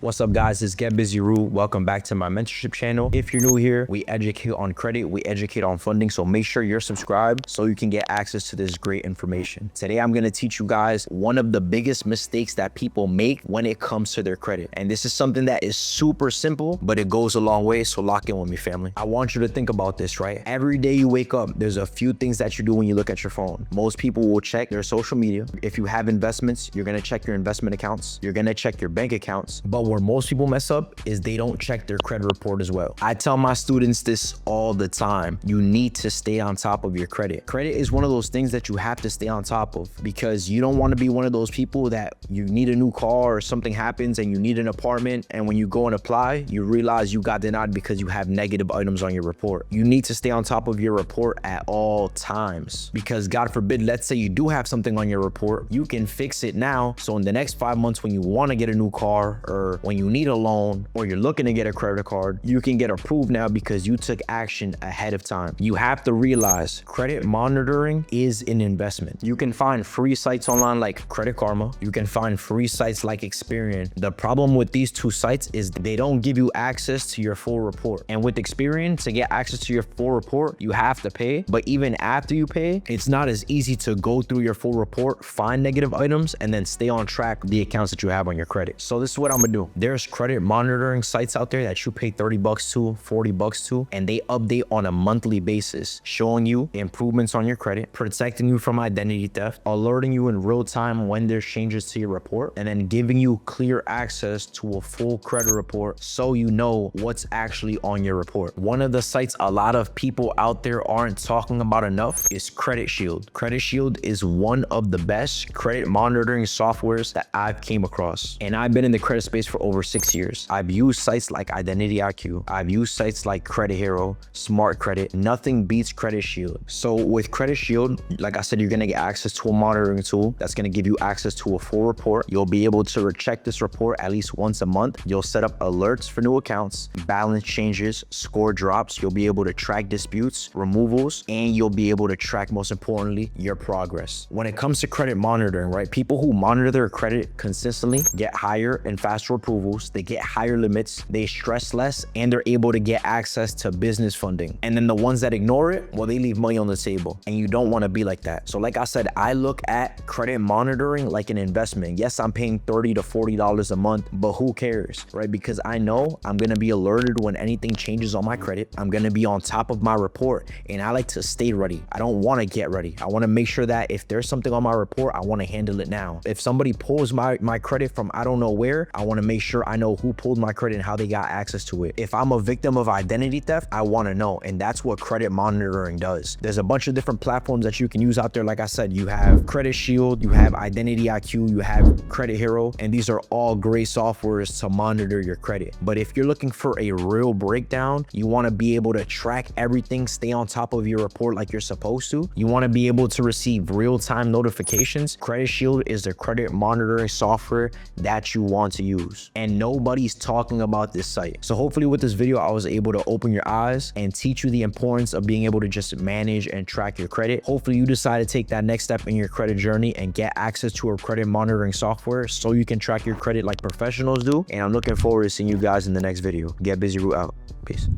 What's up guys, it's Get Busy Rue. Welcome back to my mentorship channel. If you're new here, we educate on credit, we educate on funding, so make sure you're subscribed so you can get access to this great information. Today I'm going to teach you guys one of the biggest mistakes that people make when it comes to their credit. And this is something that is super simple, but it goes a long way, so lock in with me, family. I want you to think about this, right? Every day you wake up, there's a few things that you do when you look at your phone. Most people will check their social media. If you have investments, you're going to check your investment accounts. You're going to check your bank accounts. But where most people mess up is they don't check their credit report as well. I tell my students this all the time. You need to stay on top of your credit. Credit is one of those things that you have to stay on top of because you don't want to be one of those people that you need a new car or something happens and you need an apartment, and when you go and apply, you realize you got denied because you have negative items on your report. You need to stay on top of your report at all times because God forbid, let's say you do have something on your report, you can fix it now. So in the next 5 months when you want to get a new car or when you need a loan or you're looking to get a credit card, you can get approved now because you took action ahead of time. You have to realize credit monitoring is an investment. You can find free sites online like Credit Karma. You can find free sites like Experian. The problem with these two sites is they don't give you access to your full report. And with Experian, to get access to your full report, you have to pay. But even after you pay, it's not as easy to go through your full report, find negative items, and then stay on track with the accounts that you have on your credit. So this is what I'm gonna do. There's credit monitoring sites out there that you pay 30 bucks to, 40 bucks to, and they update on a monthly basis, showing you improvements on your credit, protecting you from identity theft, alerting you in real time when there's changes to your report, and then giving you clear access to a full credit report so you know what's actually on your report. One of the sites a lot of people out there aren't talking about enough is Credit Shield. Credit Shield is one of the best credit monitoring softwares that I've came across. And I've been in the credit space for over 6 years. I've used sites like Identity IQ. I've used sites like Credit Hero, Smart Credit. Nothing beats Credit Shield. So with Credit Shield, like I said, you're gonna get access to a monitoring tool that's gonna give you access to a full report. You'll be able to recheck this report at least once a month. You'll set up alerts for new accounts, balance changes, score drops. You'll be able to track disputes, removals, and you'll be able to track, most importantly, your progress. When it comes to credit monitoring, right? People who monitor their credit consistently get higher and faster approvals. They get higher limits, they stress less, and they're able to get access to business funding. And then the ones that ignore it, well, they leave money on the table, and you don't want to be like that. So like I said, I look at credit monitoring like an investment. Yes, I'm paying $30 to $40 a month, but who cares, right? Because I know I'm going to be alerted when anything changes on my credit. I'm going to be on top of my report, and I like to stay ready. I don't want to get ready. I want to make sure that if there's something on my report, I want to handle it now. If somebody pulls my credit from I don't know where, I want to make sure I know who pulled my credit and how they got access to it. If I'm a victim of identity theft, I want to know. And that's what credit monitoring does. There's a bunch of different platforms that you can use out there. Like I said, you have Credit Shield, you have Identity IQ, you have Credit Hero, and these are all great softwares to monitor your credit. But if you're looking for a real breakdown, you want to be able to track everything, stay on top of your report like you're supposed to. You want to be able to receive real-time notifications. Credit Shield is the credit monitoring software that you want to use. And nobody's talking about this site. So hopefully with this video, I was able to open your eyes and teach you the importance of being able to just manage and track your credit. Hopefully you decide to take that next step in your credit journey and get access to a credit monitoring software so you can track your credit like professionals do. And I'm looking forward to seeing you guys in the next video. Get Busy Root out. Peace.